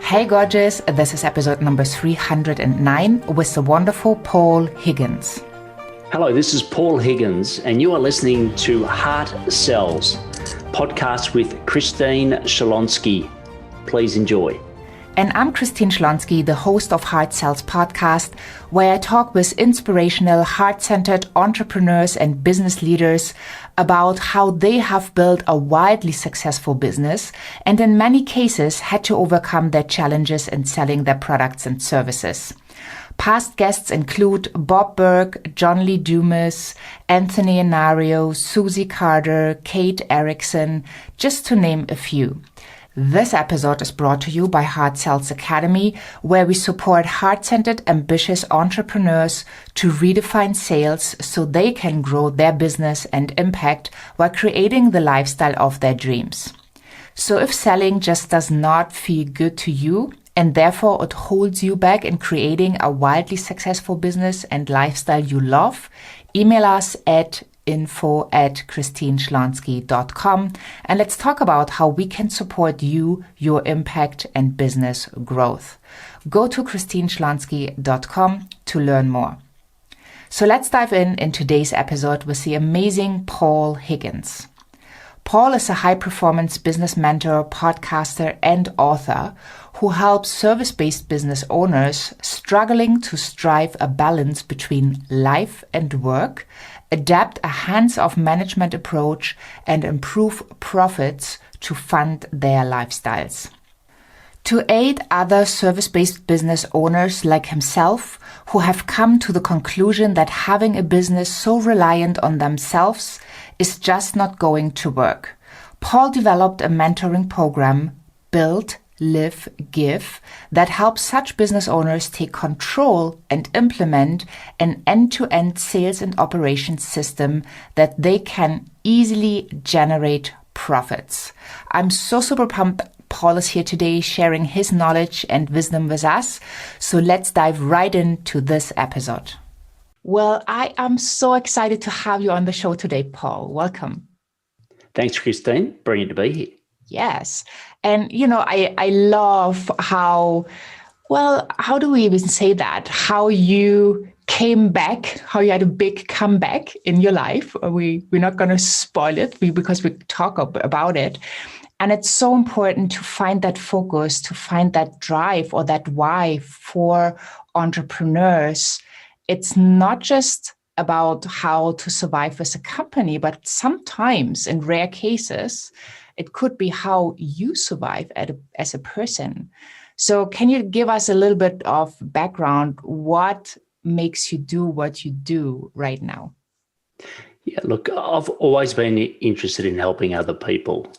Hey gorgeous, this is episode number 309 with the wonderful Paul Higgins. Hello, this is Paul Higgins, and you are listening to Heart Sells, podcast with Christine Schlonski. Please enjoy. And I'm Christine Schlonski, the host of Heart Sells podcast, where I talk with inspirational, heart-centered entrepreneurs and business leaders about how they have built a wildly successful business and in many cases had to overcome their challenges in selling their products and services. Past guests include Bob Burke, John Lee Dumas, Anthony Inario, Susie Carter, Kate Erickson, just to name a few. This episode is brought to you by Heart Sells Academy, where we support heart-centered, ambitious entrepreneurs to redefine sales so they can grow their business and impact while creating the lifestyle of their dreams. So if selling just does not feel good to you, and therefore it holds you back in creating a wildly successful business and lifestyle you love, email us at info@christineschlonski.com and let's talk about how we can support you, your impact and business growth. Go to christineschlonski.com to learn more. So let's dive in today's episode with the amazing Paul Higgins. Paul is a high-performance business mentor, podcaster, and author who helps service-based business owners struggling to strive a balance between life and work, adapt a hands-off management approach, and improve profits to fund their lifestyles. To aid other service-based business owners like himself who have come to the conclusion that having a business so reliant on themselves is just not going to work, Paul developed a mentoring program, Build, Live, Give, that helps such business owners take control and implement an end-to-end sales and operations system that they can easily generate profits. I'm so super pumped Paul is here today sharing his knowledge and wisdom with us. So let's dive right into this episode. Well, I am so excited to have you on the show today, Paul. Welcome. Thanks, Christine. Brilliant to be here. Yes. And, I love how do we even say that? How you came back, how you had a big comeback in your life. We're not going to spoil it because we talk about it. And it's so important to find that focus, to find that drive or that why for entrepreneurs. It's not just about how to survive as a company, but sometimes in rare cases, it could be how you survive as a person. So can you give us a little bit of background? What makes you do what you do right now? Yeah, look, I've always been interested in helping other people,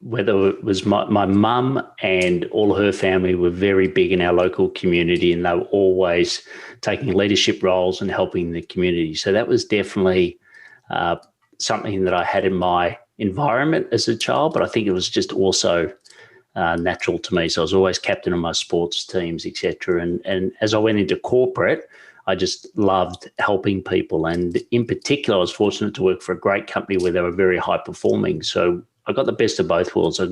whether it was my mum and all her family were very big in our local community and they were always taking leadership roles and helping the community. So that was definitely something that I had in my environment as a child, but I think it was just also natural to me. So I was always captain of my sports teams, etc. And as I went into corporate, I just loved helping people. And in particular, I was fortunate to work for a great company where they were very high performing. So I got the best of both worlds. I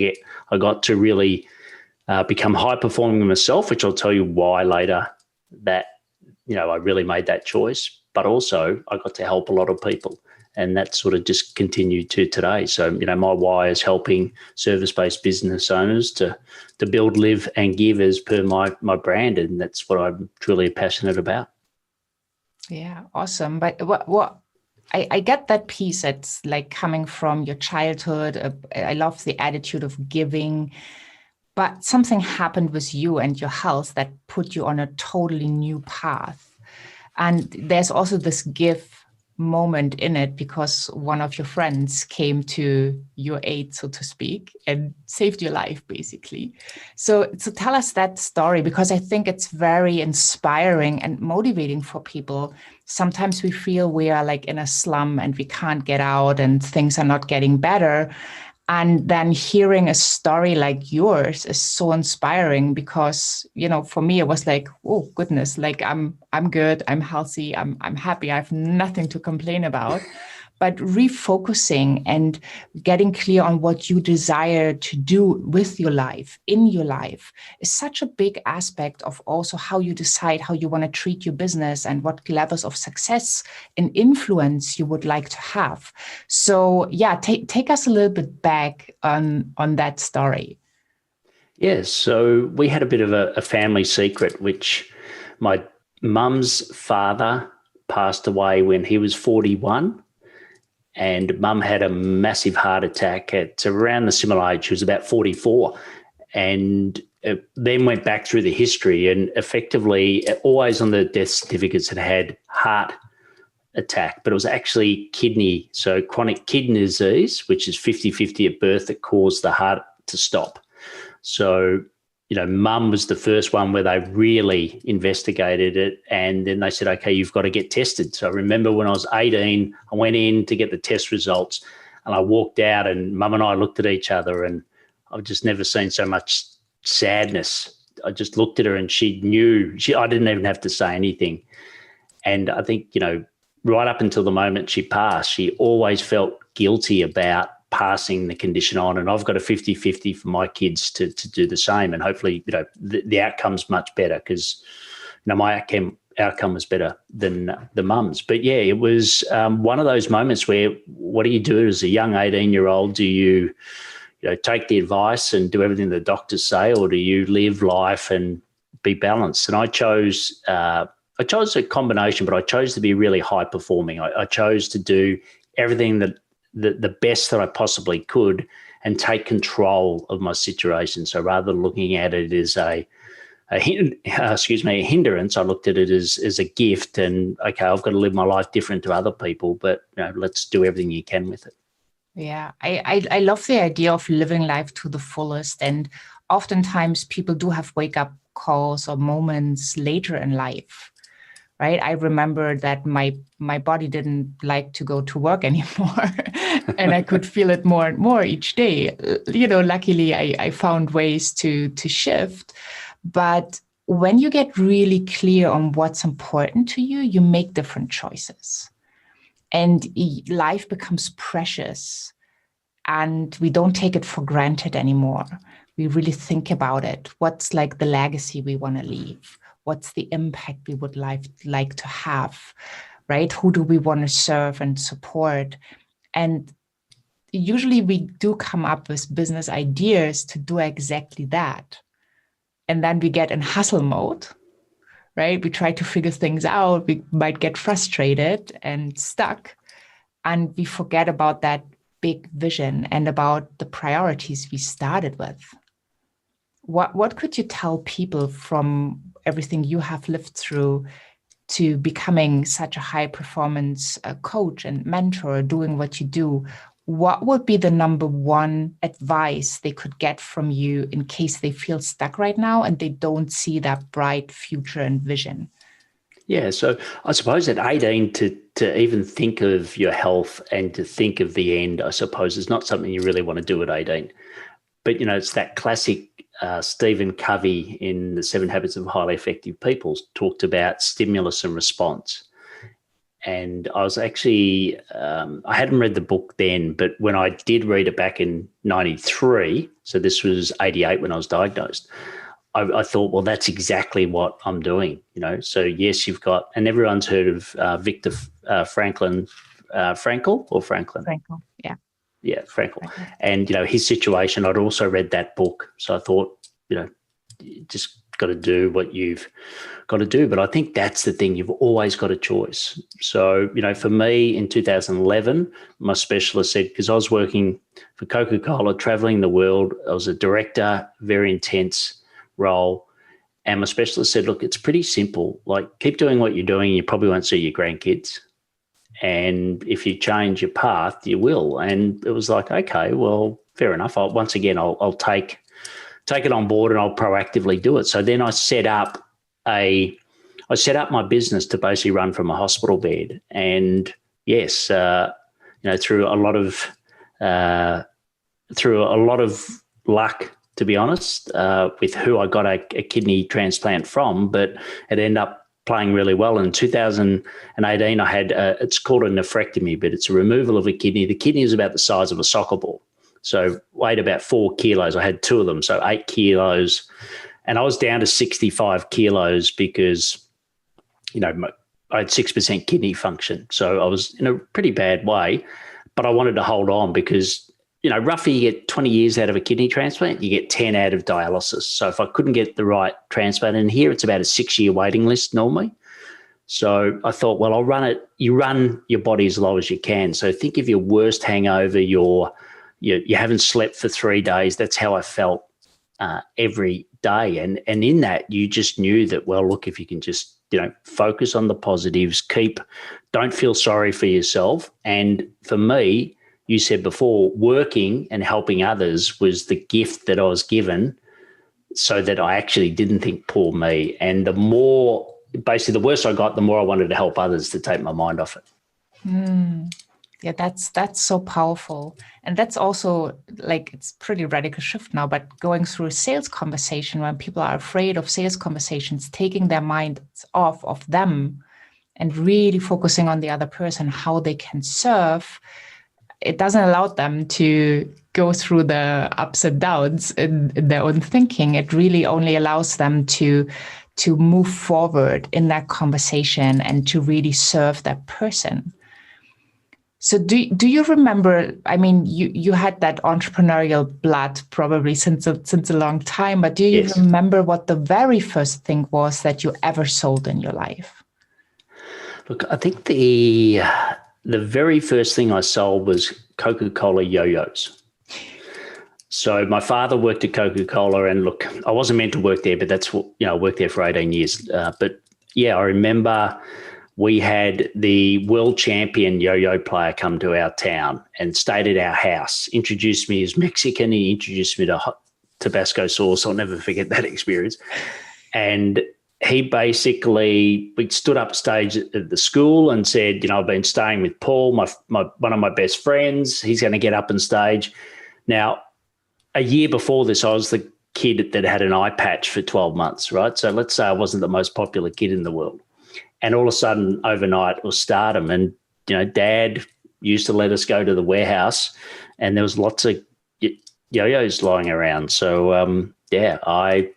got to really become high performing myself, which I'll tell you why later that, I really made that choice, but also I got to help a lot of people. And that sort of just continued to today. So, my why is helping service-based business owners to build, live and give as per my brand. And that's what I'm truly passionate about. Yeah, awesome. But what I get that piece. It's like coming from your childhood. I love the attitude of giving, but something happened with you and your health that put you on a totally new path. And there's also this give moment in it because one of your friends came to your aid, so to speak, and saved your life, basically. So tell us that story, because I think it's very inspiring and motivating for people. Sometimes we feel we are like in a slum and we can't get out and things are not getting better. And then hearing a story like yours is so inspiring because, for me, it was like, oh, goodness, like I'm good, I'm healthy, I'm happy, I have nothing to complain about. but refocusing and getting clear on what you desire to do with your life, in your life, is such a big aspect of also how you decide how you want to treat your business and what levels of success and influence you would like to have. So yeah, take us a little bit back on that story. Yeah, so we had a bit of a family secret, which my mum's father passed away when he was 41. And mum had a massive heart attack at around the similar age. She was about 44. And then went back through the history, and effectively always on the death certificates it had heart attack, but it was actually kidney. So chronic kidney disease, which is 50-50 at birth, that caused the heart to stop. So, mum was the first one where they really investigated it. And then they said, okay, you've got to get tested. So I remember when I was 18, I went in to get the test results, and I walked out, and mum and I looked at each other, and I've just never seen so much sadness. I just looked at her, and she knew. I didn't even have to say anything. And I think, right up until the moment she passed, she always felt guilty about passing the condition on. And I've got a 50-50 for my kids to do the same. And hopefully, the outcome's much better, because, my outcome was better than the mum's. But yeah, it was one of those moments where, what do you do as a young 18-year-old? Do you, take the advice and do everything the doctors say, or do you live life and be balanced? And I chose a combination, but I chose to be really high performing. I chose to do everything that the best that I possibly could and take control of my situation. So rather than looking at it as a hindrance, I looked at it as a gift, and okay, I've got to live my life different to other people, but let's do everything you can with it. Yeah, I love the idea of living life to the fullest. And oftentimes people do have wake up calls or moments later in life. Right. I remember that my body didn't like to go to work anymore, and I could feel it more and more each day. Luckily I found ways to shift. But when you get really clear on what's important to you, you make different choices, and life becomes precious, and we don't take it for granted anymore. We really think about it. What's like the legacy we want to leave? What's the impact we would like to have, right? Who do we want to serve and support? And usually we do come up with business ideas to do exactly that. And then we get in hustle mode, right? We try to figure things out. We might get frustrated and stuck, and we forget about that big vision and about the priorities we started with. What could you tell people from everything you have lived through to becoming such a high performance coach and mentor, doing what you do? What would be the number one advice they could get from you in case they feel stuck right now and they don't see that bright future and vision? Yeah, so I suppose at 18 to even think of your health and to think of the end, I suppose is not something you really want to do at 18. But, it's that classic Stephen Covey in The 7 Habits of Highly Effective People talked about stimulus and response. And I was actually, I hadn't read the book then, but when I did read it back in 93, so this was 88 when I was diagnosed, I thought, well, that's exactly what I'm doing, So yes, you've got, and everyone's heard of Viktor Frankl or Franklin? Frankl, yeah. Yeah, Frankl. And, his situation, I'd also read that book. So I thought, you just got to do what you've got to do. But I think that's the thing. You've always got a choice. So, for me in 2011, my specialist said, because I was working for Coca-Cola, traveling the world, I was a director, very intense role. And my specialist said, look, it's pretty simple. Like, keep doing what you're doing. You probably won't see your grandkids. And if you change your path, you will. And it was like, okay, well, fair enough. I'll take it on board and I'll proactively do it. So then I set up my business to basically run from a hospital bed. And yes, through a lot of luck, to be honest, with who I got a kidney transplant from, but it ended up playing really well. In 2018, I had, it's called a nephrectomy, but it's a removal of a kidney. The kidney is about the size of a soccer ball. So weighed about 4 kilos. I had 2 of them, so 8 kilos. And I was down to 65 kilos because, I had 6% kidney function. So I was in a pretty bad way, but I wanted to hold on because, roughly you get 20 years out of a kidney transplant, you get 10 out of dialysis. So if I couldn't get the right transplant, and here it's about a 6-year waiting list normally. So I thought, well, I'll run it. You run your body as low as you can. So think of your worst hangover, you haven't slept for 3 days. That's how I felt every day. And in that, you just knew that, well, look, if you can just, focus on the positives, don't feel sorry for yourself. And for me, you said before, working and helping others was the gift that I was given so that I actually didn't think, poor me. And the worse I got, the more I wanted to help others to take my mind off it. Yeah, that's so powerful. And that's also it's pretty radical shift now, but going through a sales conversation when people are afraid of sales conversations, taking their minds off of them and really focusing on the other person, how they can serve, it doesn't allow them to go through the ups and downs in their own thinking. It really only allows them to move forward in that conversation and to really serve that person. So do you remember, you had that entrepreneurial blood probably since a long time, but do you Yes. remember what the very first thing was that you ever sold in your life? Look, I think the very first thing I sold was Coca-Cola yo-yos. So my father worked at Coca-Cola, and look, I wasn't meant to work there, but that's what, I worked there for 18 years. But yeah, I remember we had the world champion yo-yo player come to our town and stayed at our house, introduced me as Mexican. He introduced me to hot Tabasco sauce. I'll never forget that experience. And he basically, we stood up stage at the school and said, I've been staying with Paul, one of my best friends. He's going to get up on stage. Now, a year before this, I was the kid that had an eye patch for 12 months, right? So let's say I wasn't the most popular kid in the world. And all of a sudden, overnight, it was stardom. And, Dad used to let us go to the warehouse, and there was lots of yo-yos lying around. So, I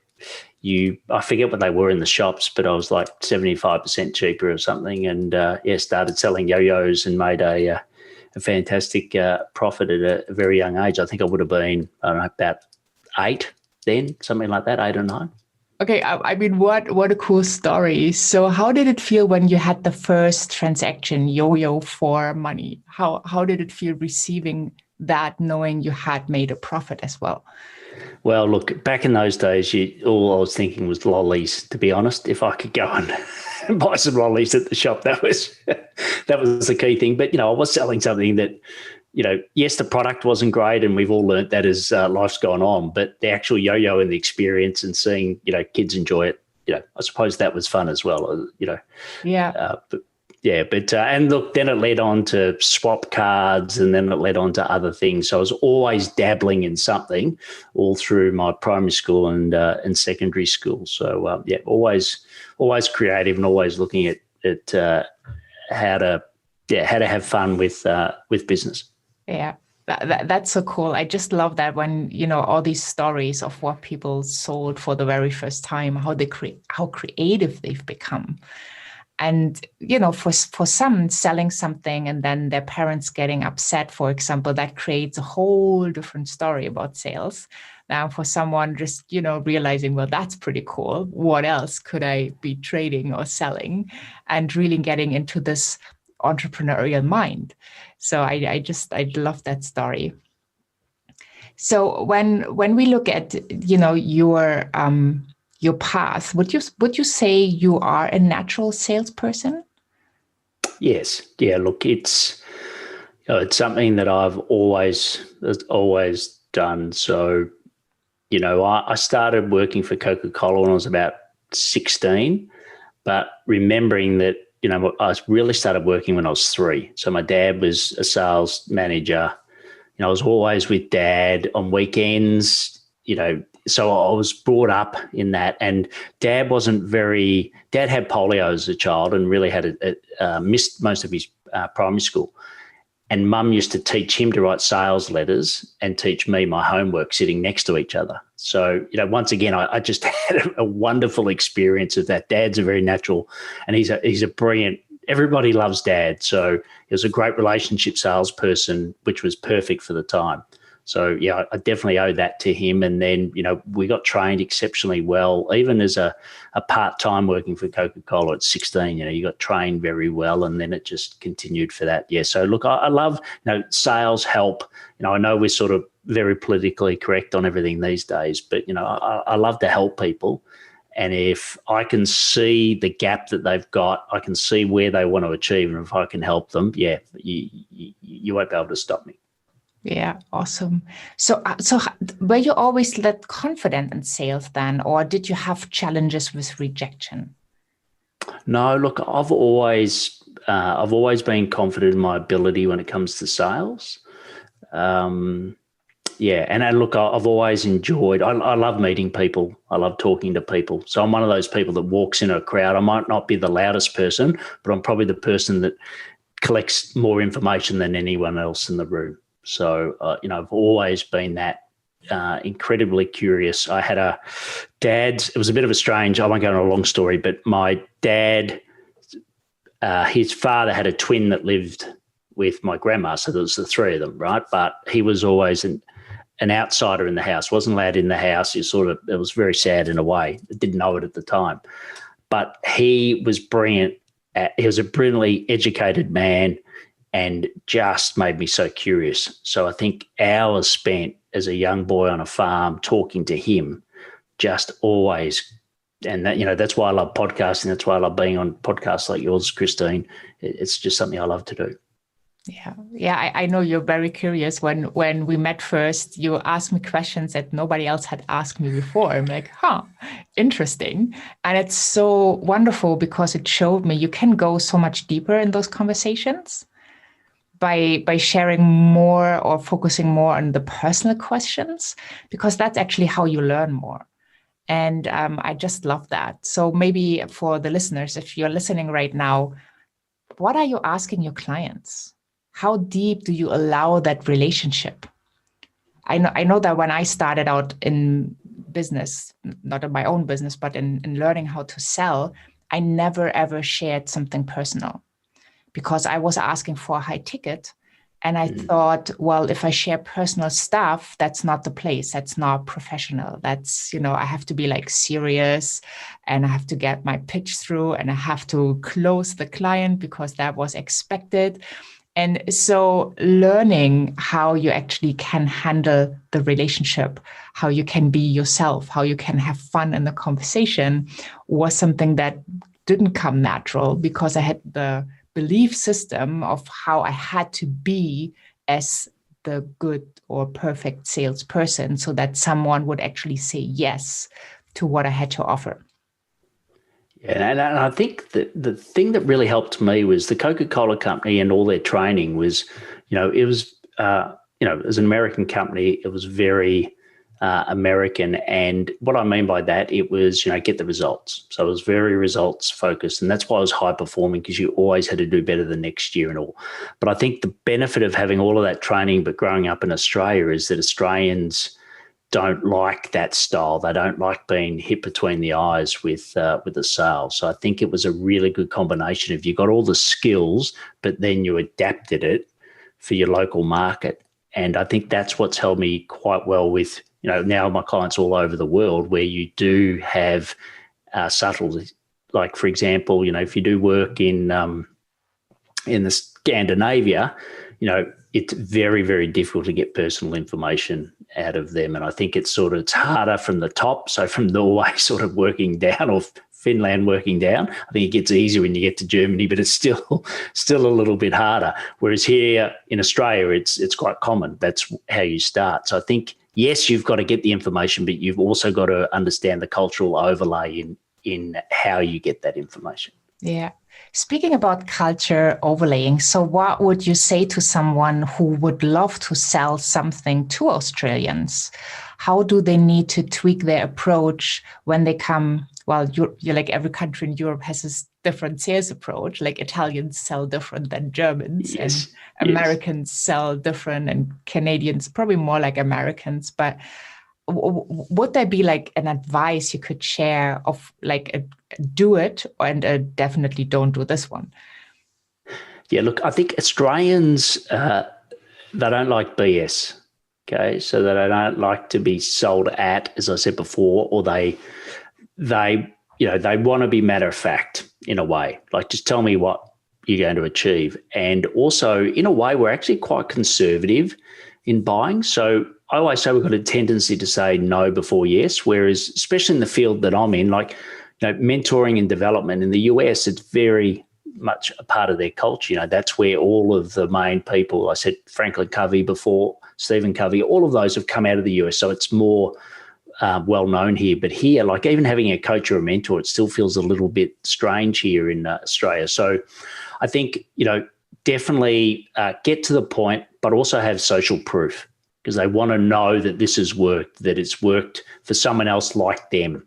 forget what they were in the shops, but I was like 75% cheaper or something. And, started selling yo-yos and made a fantastic profit at a very young age. I think I would have been, about 8 then, something like that, 8 or 9. Okay, what a cool story. So how did it feel when you had the first transaction, yo-yo for money? How did it feel receiving that, knowing you had made a profit as well? Well, look, back in those days, all I was thinking was lollies, to be honest. If I could go and buy some lollies at the shop, that was the key thing. But, I was selling something that, yes, the product wasn't great, and we've all learnt that as life's gone on, but the actual yo-yo and the experience and seeing, kids enjoy it, I suppose that was fun as well, Yeah. And look, then it led on to swap cards, and then it led on to other things. So I was always dabbling in something all through my primary school and secondary school. So, always creative and always looking at how to have fun with business. Yeah, that's so cool. I just love that when, all these stories of what people sold for the very first time, how creative they've become. And, for some, selling something and then their parents getting upset, for example, that creates a whole different story about sales. Now, for someone just, realizing, well, that's pretty cool. What else could I be trading or selling? And really getting into this entrepreneurial mind. So I love that story. So when we look at, your path, would you say you are a natural salesperson? Yes. Yeah. Look, it's something that I've always done. So, I started working for Coca-Cola when I was about 16, but remembering that, I really started working when I was 3. So my dad was a sales manager. I was always with Dad on weekends. so I was brought up in that, and Dad had polio as a child and really had missed most of his primary school. And Mum used to teach him to write sales letters and teach me my homework sitting next to each other. So, once again, I just had a wonderful experience of that. Dad's a very natural, and he's a brilliant, everybody loves Dad. So he was a great relationship salesperson, which was perfect for the time. So, yeah, I definitely owe that to him. And then, we got trained exceptionally well, even as a part-time working for Coca-Cola at 16, you got trained very well, and then it just continued for that. Yeah, so look, I love, sales help. I know we're sort of very politically correct on everything these days, but, I love to help people. And if I can see the gap that they've got, I can see where they want to achieve, and if I can help them, yeah, you won't be able to stop me. Yeah, awesome. So were you always that confident in sales then, or did you have challenges with rejection? No, look, I've always been confident in my ability when it comes to sales. Yeah, and look, I've always enjoyed. I love meeting people. I love talking to people. So I'm one of those people that walks in a crowd. I might not be the loudest person, but I'm probably the person that collects more information than anyone else in the room. So, I've always been that incredibly curious. I had it was a bit of a strange, I won't go into a long story, but my dad, his father had a twin that lived with my grandma. So there was the three of them, right? But he was always an outsider in the house, wasn't allowed in the house. It was very sad in a way. I didn't know it at the time. But he was brilliant. He was a brilliantly educated man, and just made me so curious. So I think hours spent as a young boy on a farm talking to him just always, and that, that's why I love podcasting. That's why I love being on podcasts like yours, Christine. It's just something I love to do. Yeah. I know you're very curious. When we met first, you asked me questions that nobody else had asked me before. I'm like, interesting. And it's so wonderful because it showed me you can go so much deeper in those conversations by sharing more or focusing more on the personal questions, because that's actually how you learn more. And I just love that. So maybe for the listeners, if you're listening right now, what are you asking your clients? How deep do you allow that relationship? I know that when I started out in business, not in my own business, but in learning how to sell, I never, ever shared something personal, because I was asking for a high ticket. And I thought, well, if I share personal stuff, that's not the place. That's not professional. That's, I have to be like serious, and I have to get my pitch through, and I have to close the client because that was expected. And so learning how you actually can handle the relationship, how you can be yourself, how you can have fun in the conversation was something that didn't come natural, because I had the belief system of how I had to be as the good or perfect salesperson so that someone would actually say yes to what I had to offer. Yeah, and I think that the thing that really helped me was the Coca-Cola company and all their training was, it was, as an American company, it was very American. And what I mean by that, it was, get the results. So it was very results focused. And that's why I was high performing, because you always had to do better the next year and all. But I think the benefit of having all of that training, but growing up in Australia, is that Australians don't like that style. They don't like being hit between the eyes with the sales. So I think it was a really good combination of you got all the skills, but then you adapted it for your local market. And I think that's what's held me quite well with, now my clients all over the world, where you do have subtleties. Like, for example, if you do work in the Scandinavia, it's very, very difficult to get personal information out of them. And I think it's harder from the top. So from Norway sort of working down, or Finland working down, I think it gets easier when you get to Germany, but it's still a little bit harder. Whereas here in Australia, it's quite common. That's how you start. So I think, yes, you've got to get the information, but you've also got to understand the cultural overlay in how you get that information. Yeah. Speaking about culture overlaying, so what would you say to someone who would love to sell something to Australians? How do they need to tweak their approach when they come? Well, you're like every country in Europe has this different sales approach. Like Italians sell different than Germans, and Yes. Americans sell different, and Canadians probably more like Americans. But would there be like an advice you could share of like a do it and definitely don't do this one? Yeah, look, I think Australians, they don't like BS. Okay, so they don't like to be sold at, as I said before, or they want to be matter of fact in a way. Like, just tell me what you're going to achieve. And also, in a way, we're actually quite conservative in buying. So I always say we've got a tendency to say no before yes, whereas especially in the field that I'm in, like, mentoring and development in the US, it's very much a part of their culture. That's where all of the main people, I said Franklin Covey before, Stephen Covey, all of those have come out of the US. So it's more well known here. But here, like, even having a coach or a mentor, it still feels a little bit strange here in Australia. So I think, definitely get to the point, but also have social proof, because they want to know that this has worked, that it's worked for someone else like them.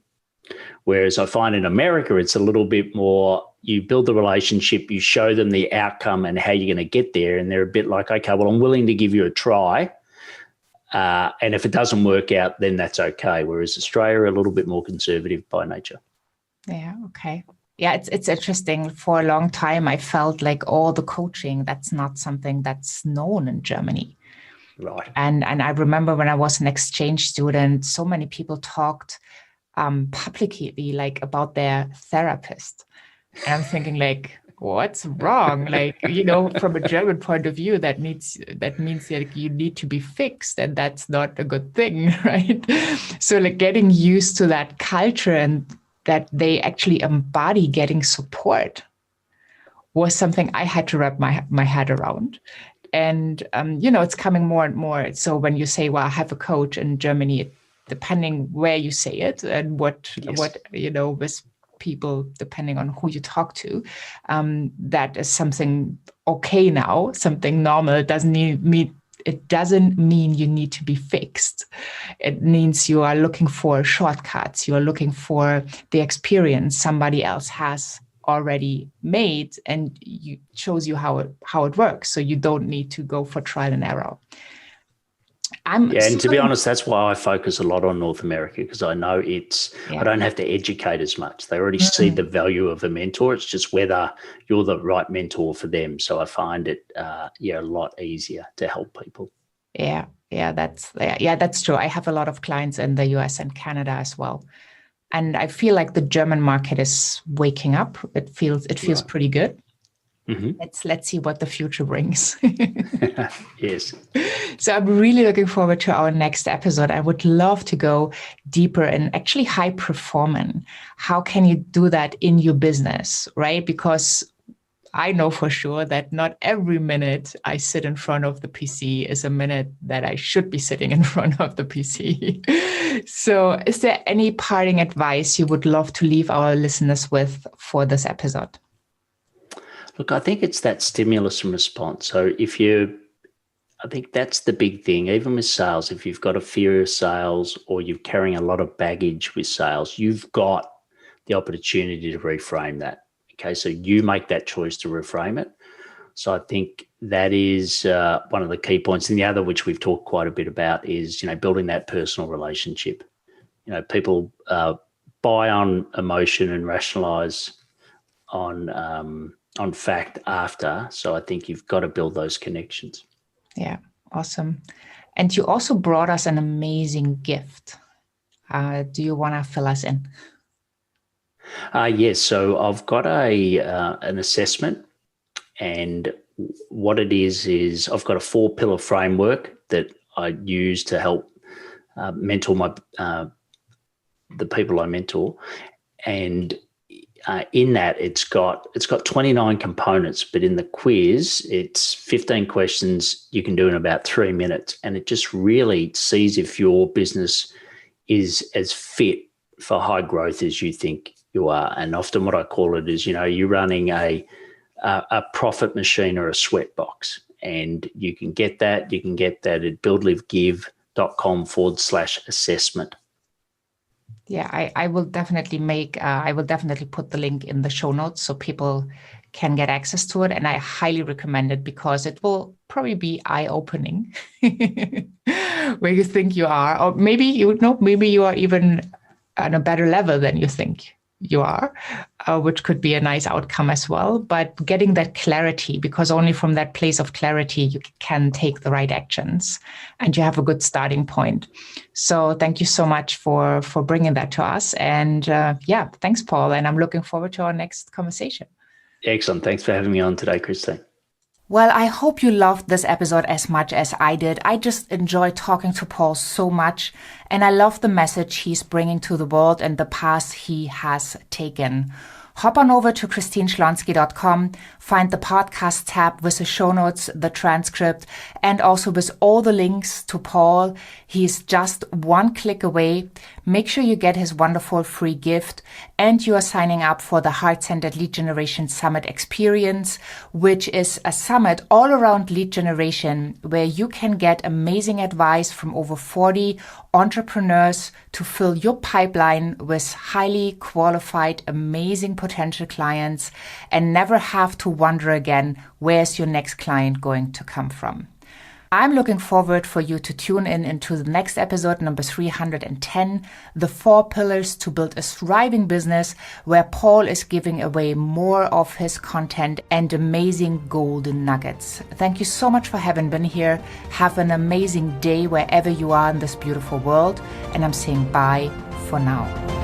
Whereas I find in America, it's a little bit more, you build the relationship, you show them the outcome and how you're going to get there. And they're a bit like, okay, well, I'm willing to give you a try. And if it doesn't work out, then that's okay. Whereas Australia are a little bit more conservative by nature. Yeah. Okay. Yeah, it's interesting. For a long time, I felt like all the coaching, that's not something that's known in Germany. Right. And I remember when I was an exchange student, so many people talked publicly like about their therapist. And I'm thinking like, what's wrong? Like, from a German point of view, that means that you need to be fixed, and that's not a good thing, right? So like getting used to that culture and that they actually embody getting support was something I had to wrap my head around. And, it's coming more and more. So when you say, well, I have a coach in Germany, depending where you say it and what with people, depending on who you talk to, that is something okay now, something normal. It doesn't mean you need to be fixed. It means you are looking for shortcuts. You are looking for the experience somebody else has already made, and it shows you how it works. So you don't need to go for trial and error. And to be honest, that's why I focus a lot on North America, because I know I don't have to educate as much. They already see the value of a mentor. It's just whether you're the right mentor for them. So I find it, a lot easier to help people. Yeah, that's true. I have a lot of clients in the US and Canada as well. And I feel like the German market is waking up. It feels pretty good. Mm-hmm. Let's see what the future brings. Yes. So I'm really looking forward to our next episode. I would love to go deeper in actually high performance. How can you do that in your business, right? Because I know for sure that not every minute I sit in front of the PC is a minute that I should be sitting in front of the PC. So is there any parting advice you would love to leave our listeners with for this episode? Look, I think it's that stimulus and response. So I think that's the big thing, even with sales. If you've got a fear of sales or you're carrying a lot of baggage with sales, you've got the opportunity to reframe that. Okay, so you make that choice to reframe it. So I think that is one of the key points. And the other, which we've talked quite a bit about, is, building that personal relationship. People buy on emotion and rationalize on fact after. So I think you've got to build those connections. Yeah, awesome. And you also brought us an amazing gift. Do you want to fill us in? Yes. So I've got an assessment, and what it is I've got a 4-pillar framework that I use to help mentor the people I mentor. And in that, it's got 29 components, but in the quiz, it's 15 questions you can do in about 3 minutes. And it just really sees if your business is as fit for high growth as you think you are. And often what I call it is, you're running a profit machine or a sweat box. And you can get that at buildlivegive.com/assessment. Yeah, I will definitely put the link in the show notes so people can get access to it. And I highly recommend it because it will probably be eye-opening where you think you are, or maybe you are even on a better level than you think you are, which could be a nice outcome as well. But getting that clarity, because only from that place of clarity, you can take the right actions and you have a good starting point. So thank you so much for bringing that to us. And thanks, Paul. And I'm looking forward to our next conversation. Excellent. Thanks for having me on today, Christine. Well, I hope you loved this episode as much as I did. I just enjoyed talking to Paul so much, and I love the message he's bringing to the world and the path he has taken. Hop on over to christineschlonski.com, find the podcast tab with the show notes, the transcript, and also with all the links to Paul. He's just one click away. Make sure you get his wonderful free gift, and you are signing up for the Heart-Centered Lead Generation Summit Experience, which is a summit all around lead generation where you can get amazing advice from over 40 entrepreneurs to fill your pipeline with highly qualified, amazing potential clients and never have to wonder again, where's your next client going to come from? I'm looking forward for you to tune in into the next episode, number 310, The 4 Pillars to Build a Thriving Business, where Paul is giving away more of his content and amazing golden nuggets. Thank you so much for having been here. Have an amazing day wherever you are in this beautiful world. And I'm saying bye for now.